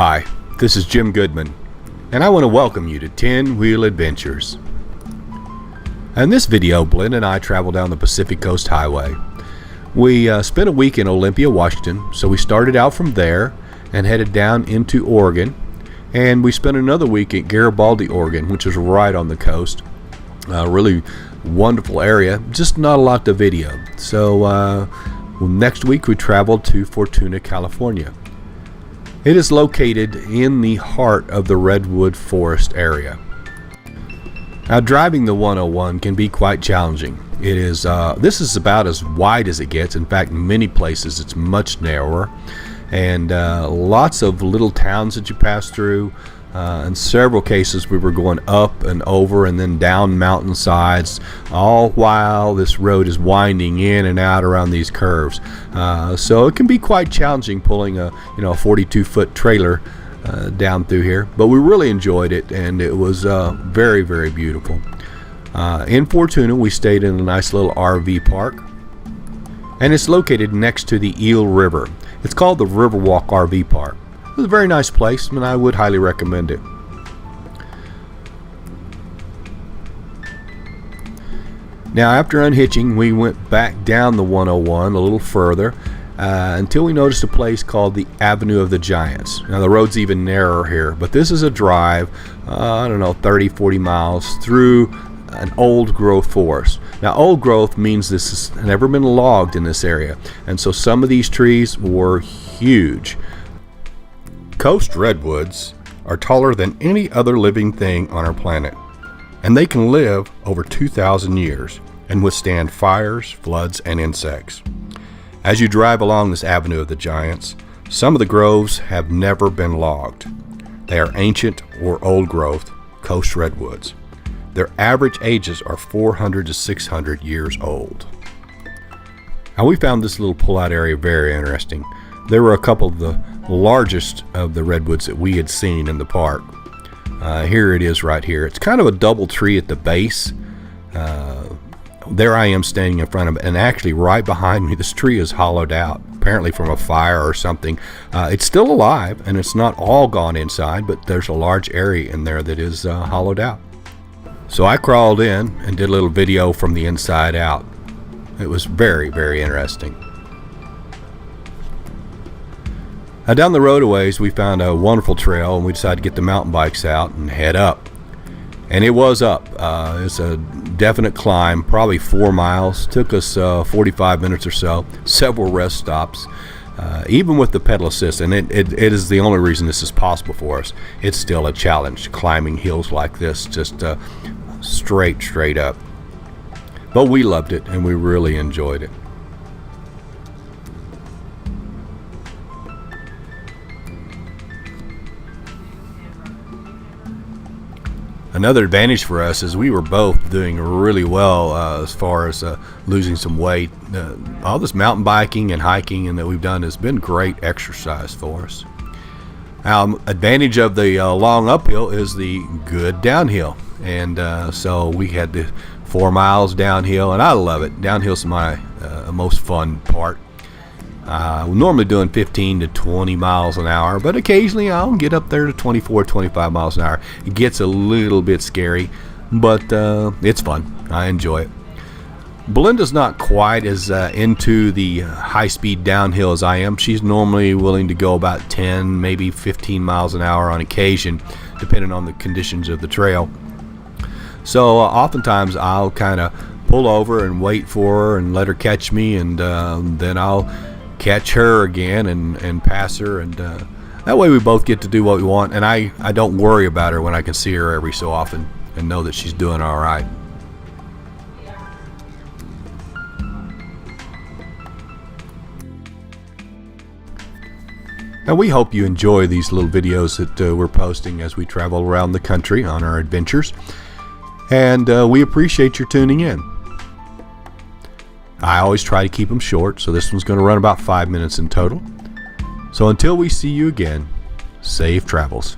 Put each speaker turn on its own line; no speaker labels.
Hi, this is Jim Goodman, and I want to welcome you to 10 Wheel Adventures. In this video, Blend and I traveled down the Pacific Coast Highway. We spent a week in Olympia, Washington, so we started out from there and headed down into Oregon, and we spent another week at Garibaldi, Oregon, which is right on the coast. Really wonderful area, just not a lot to video. So next week we traveled to Fortuna, California. It is located in the heart of the Redwood Forest area. Now, driving the 101 can be quite challenging. It is this is about as wide as it gets. In fact, in many places it's much narrower, and lots of little towns that you pass through. In several cases we were going up and over and then down mountainsides, all while this road is winding in and out around these curves. So it can be quite challenging pulling a 42-foot trailer down through here, but we really enjoyed it, and it was very, very beautiful. In Fortuna we stayed in a nice little RV park, and it's located next to the Eel River. It's called the Riverwalk RV Park. It was a very nice place, and I would highly recommend it. Now, after unhitching, we went back down the 101 a little further until we noticed a place called the Avenue of the Giants. Now, the road's even narrower here, but this is a drive, 30-40 miles through an old growth forest. Now, old growth means this has never been logged in this area, and so some of these trees were huge. Coast redwoods are taller than any other living thing on our planet, and they can live over 2,000 years and withstand fires, floods, and insects. As you drive along this Avenue of the Giants, some of the groves have never been logged. They are ancient or old growth coast redwoods. Their average ages are 400 to 600 years old. Now, we found this little pull-out area very interesting. There were a couple of the largest of the redwoods that we had seen in the park. Here it is right here. It's kind of a double tree at the base. There I am standing in front of it, and actually right behind me this tree is hollowed out, apparently from a fire or something. It's still alive, and it's not all gone inside, but there's a large area in there that is hollowed out. So I crawled in and did a little video from the inside out. It was very, very interesting. Now, down the road a ways, we found a wonderful trail, and we decided to get the mountain bikes out and head up. And it was up. It's a definite climb, probably 4 miles. Took us 45 minutes or so, several rest stops, even with the pedal assist. And it is the only reason this is possible for us. It's still a challenge climbing hills like this, just straight up. But we loved it, and we really enjoyed it. Another advantage for us is we were both doing really well as far as losing some weight. All this mountain biking and hiking and that we've done has been great exercise for us. Advantage of the long uphill is the good downhill, and so we had the 4 miles downhill, and I love it. Downhill's my most fun part. We're normally doing 15 to 20 miles an hour, but occasionally I'll get up there to 24, 25 miles an hour. It gets a little bit scary, but it's fun. I enjoy it. Belinda's not quite as into the high-speed downhill as I am. She's normally willing to go about 10, maybe 15 miles an hour on occasion, depending on the conditions of the trail. So oftentimes I'll kind of pull over and wait for her and let her catch me, and then I'll catch her again and pass her, and that way we both get to do what we want, and I don't worry about her when I can see her every so often and know that she's doing all right. Now, we hope you enjoy these little videos that we're posting as we travel around the country on our adventures, and we appreciate your tuning in. I always try to keep them short, so this one's going to run about 5 minutes in total. So until we see you again, safe travels.